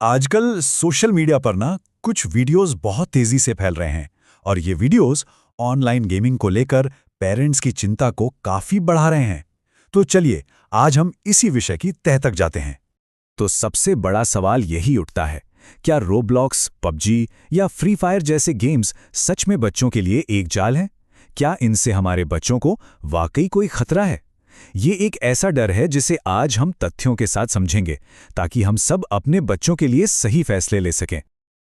आजकल social media पर ना कुछ वीडियोस बहुत तेजी से फैल रहे हैं और ये वीडियोस ऑनलाइन गेमिंग को लेकर पेरेंट्स की चिंता को काफी बढ़ा रहे हैं। तो चलिए आज हम इसी विषय की तह तक जाते हैं। तो सबसे बड़ा सवाल यही उठता है, क्या रोब्लॉक्स, पबजी या फ्री फायर जैसे गेम्स सच में बच्चों के लिए एक जाल हैं? क्या इनसे हमारे बच्चों को वाकई कोई खतरा है? ये एक ऐसा डर है जिसे आज हम तथ्यों के साथ समझेंगे ताकि हम सब अपने बच्चों के लिए सही फैसले ले सकें।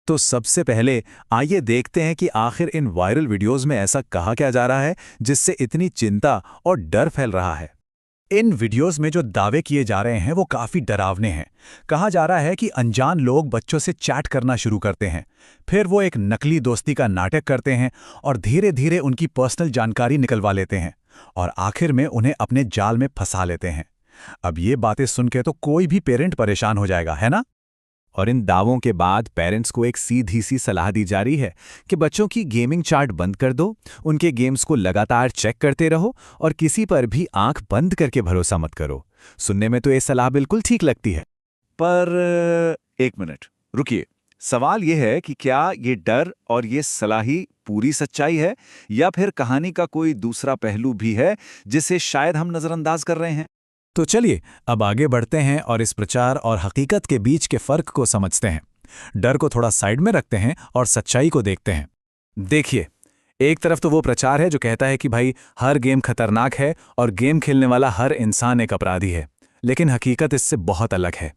तो सबसे पहले आइए देखते हैं कि आखिर इन वायरल वीडियोस में ऐसा कहा क्या जा रहा है जिससे इतनी चिंता और डर फैल रहा है। इन वीडियोस में जो दावे किए जा रहे हैं वो काफी डरावने हैं। कहा जा रहा है कि अनजान लोग बच्चों से चैट करना शुरू करते हैं, फिर वो एक नकली दोस्ती का नाटक करते हैं और धीरे धीरे उनकी पर्सनल जानकारी निकलवा लेते हैं और आखिर में उन्हें अपने जाल में फंसा लेते हैं। अब ये बातें सुन के तो कोई भी पेरेंट परेशान हो जाएगा, है ना? और इन दावों के बाद पेरेंट्स को एक सीधी सी सलाह दी जा रही है कि बच्चों की गेमिंग चार्ट बंद कर दो, उनके गेम्स को लगातार चेक करते रहो और किसी पर भी आंख बंद करके भरोसा मत करो। सुनने में तो ये सलाह बिल्कुल ठीक लगती है, पर एक मिनट रुकिए। सवाल ये है कि क्या ये डर और ये सलाह ही पूरी सच्चाई है या फिर कहानी का कोई दूसरा पहलू भी है जिसे शायद हम नजरअंदाज कर रहे हैं? तो चलिए अब आगे बढ़ते हैं और इस प्रचार और हकीकत के बीच के फर्क को समझते हैं। डर को थोड़ा साइड में रखते हैं और सच्चाई को देखते हैं। देखिए, एक तरफ तो वो प्रचार है जो कहता है कि भाई हर गेम खतरनाक है और गेम खेलने वाला हर इंसान एक अपराधी है, लेकिन हकीकत इससे बहुत अलग है।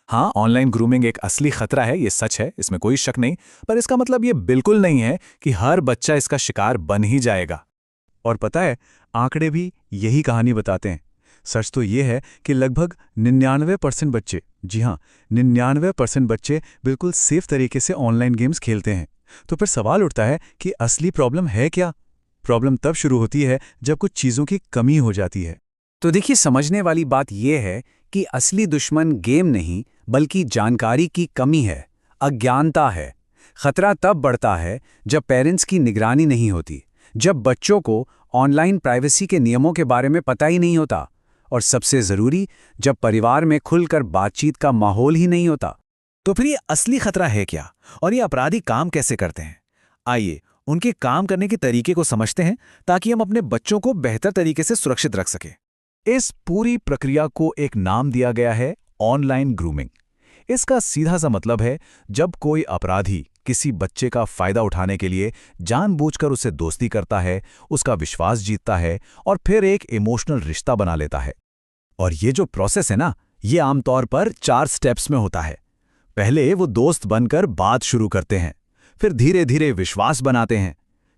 हाँ, ऑनलाइन ग्रूमिंग एक असली खतरा है, ये सच है, इसमें कोई शक नहीं, पर इसका मतलब ये बिल्कुल नहीं है कि हर बच्चा इसका शिकार बन ही जाएगा। और पता है, आंकड़े भी यही कहानी बताते हैं। सच तो ये है कि लगभग 99% बच्चे, जी हाँ, 99% बच्चे बिल्कुल सेफ तरीके से ऑनलाइन गेम्स खेलते हैं। तो फिर सवाल उठता है कि असली प्रॉब्लम है क्या? प्रॉब्लम तब शुरू होती है जब कुछ चीज़ों की कमी हो जाती है। तो देखिए, समझने वाली बात यह है कि असली दुश्मन गेम नहीं बल्कि जानकारी की कमी है, अज्ञानता है। खतरा तब बढ़ता है जब पेरेंट्स की निगरानी नहीं होती, जब बच्चों को ऑनलाइन प्राइवेसी के नियमों के बारे में पता ही नहीं होता, और सबसे ज़रूरी, जब परिवार में खुलकर बातचीत का माहौल ही नहीं होता। तो फिर ये असली खतरा है क्या और ये अपराधी काम कैसे करते हैं? आइए उनके काम करने के तरीके को समझते हैं ताकि हम अपने बच्चों को बेहतर तरीके से सुरक्षित रख सकें। इस पूरी प्रक्रिया को एक नाम दिया गया है ऑनलाइन ग्रूमिंग। इसका सीधा सा मतलब है जब कोई अपराधी किसी बच्चे का फायदा उठाने के लिए जानबूझकर उससे दोस्ती करता है, उसका विश्वास जीतता है और फिर एक इमोशनल रिश्ता बना लेता है। और ये जो प्रोसेस है ना, ये आमतौर पर 4 स्टेप्स में होता है। पहले वो दोस्त बनकर बात शुरू करते हैं, फिर धीरे धीरे विश्वास बनाते हैं।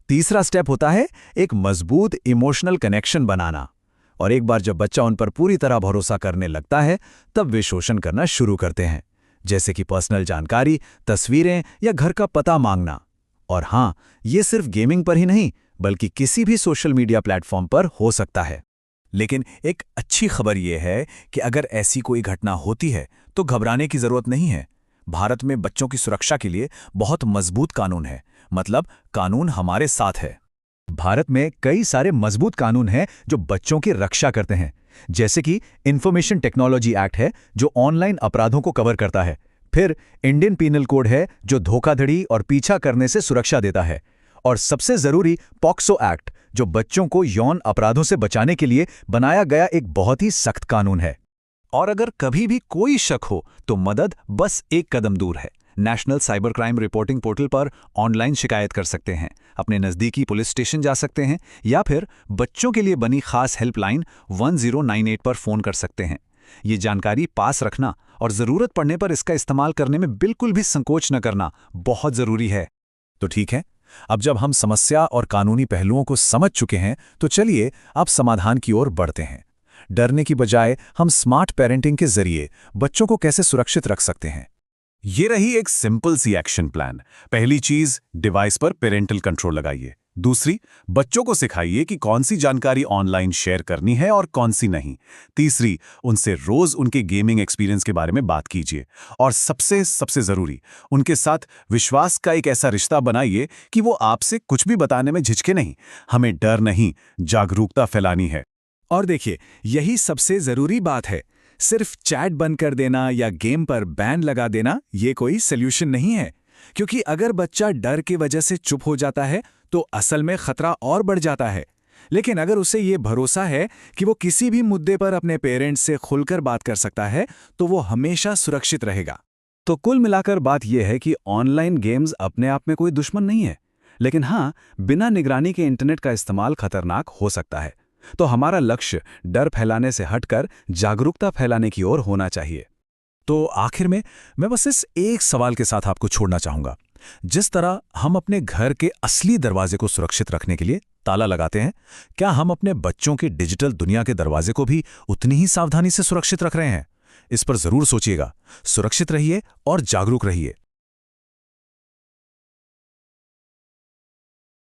तीसरा स्टेप होता है एक मजबूत इमोशनल कनेक्शन बनाना, और एक बार जब बच्चा उन पर पूरी तरह भरोसा करने लगता है तब वे शोषण करना शुरू करते हैं, जैसे कि पर्सनल जानकारी, तस्वीरें या घर का पता मांगना। और हाँ, ये सिर्फ गेमिंग पर ही नहीं बल्कि किसी भी सोशल मीडिया प्लेटफॉर्म पर हो सकता है। लेकिन एक अच्छी खबर यह है कि अगर ऐसी कोई घटना होती है तो घबराने की जरूरत नहीं है। भारत में बच्चों की सुरक्षा के लिए बहुत मजबूत कानून है, मतलब कानून हमारे साथ है। भारत में कई सारे मजबूत कानून हैं जो बच्चों की रक्षा करते हैं, जैसे कि इंफॉर्मेशन टेक्नोलॉजी एक्ट है जो ऑनलाइन अपराधों को कवर करता है। फिर इंडियन पीनल कोड है जो धोखाधड़ी और पीछा करने से सुरक्षा देता है। और सबसे जरूरी पॉक्सो एक्ट जो बच्चों को यौन अपराधों से बचाने के लिए बनाया गया एक बहुत ही सख्त कानून है। और अगर कभी भी कोई शक हो तो मदद बस एक कदम दूर है। National cyber crime reporting portal पर ऑनलाइन शिकायत कर सकते हैं, अपने नज़दीकी पुलिस स्टेशन जा सकते हैं या फिर बच्चों के लिए बनी खास हेल्पलाइन 1098 पर फ़ोन कर सकते हैं। ये जानकारी पास रखना और ज़रूरत पड़ने पर इसका इस्तेमाल करने में बिल्कुल भी संकोच न करना बहुत ज़रूरी है। तो ठीक है, अब जब हम समस्या और कानूनी पहलुओं को समझ चुके हैं तो चलिए अब समाधान की ओर बढ़ते हैं। डरने की बजाय हम स्मार्ट पेरेंटिंग के जरिए बच्चों को कैसे सुरक्षित रख सकते हैं। ये रही एक सिंपल सी एक्शन प्लान। पहली चीज, डिवाइस पर पेरेंटल कंट्रोल लगाइए। दूसरी, बच्चों को सिखाइए कि कौन सी जानकारी ऑनलाइन शेयर करनी है और कौन सी नहीं। तीसरी, उनसे रोज उनके गेमिंग एक्सपीरियंस के बारे में बात कीजिए। और सबसे जरूरी, उनके साथ विश्वास का एक ऐसा रिश्ता बनाइए कि वो आपसे कुछ भी बताने में झिझके नहीं। हमें डर नहीं, जागरूकता फैलानी है। और देखिए, यही सबसे जरूरी बात है। सिर्फ चैट बंद कर देना या गेम पर बैन लगा देना ये कोई सल्यूशन नहीं है, क्योंकि अगर बच्चा डर की वजह से चुप हो जाता है तो असल में खतरा और बढ़ जाता है। लेकिन अगर उसे ये भरोसा है कि वो किसी भी मुद्दे पर अपने पेरेंट्स से खुलकर बात कर सकता है तो वो हमेशा सुरक्षित रहेगा। तो कुल मिलाकर बात यह है कि ऑनलाइन गेम्स अपने आप में कोई दुश्मन नहीं है, लेकिन हाँ, बिना निगरानी के इंटरनेट का इस्तेमाल खतरनाक हो सकता है। तो हमारा लक्ष्य डर फैलाने से हटकर जागरूकता फैलाने की ओर होना चाहिए। तो आखिर में मैं बस इस एक सवाल के साथ आपको छोड़ना चाहूंगा। जिस तरह हम अपने घर के असली दरवाजे को सुरक्षित रखने के लिए ताला लगाते हैं, क्या हम अपने बच्चों की डिजिटल दुनिया के दरवाजे को भी उतनी ही सावधानी से सुरक्षित रख रहे हैं? इस पर जरूर सोचिएगा। सुरक्षित रहिए और जागरूक रहिए।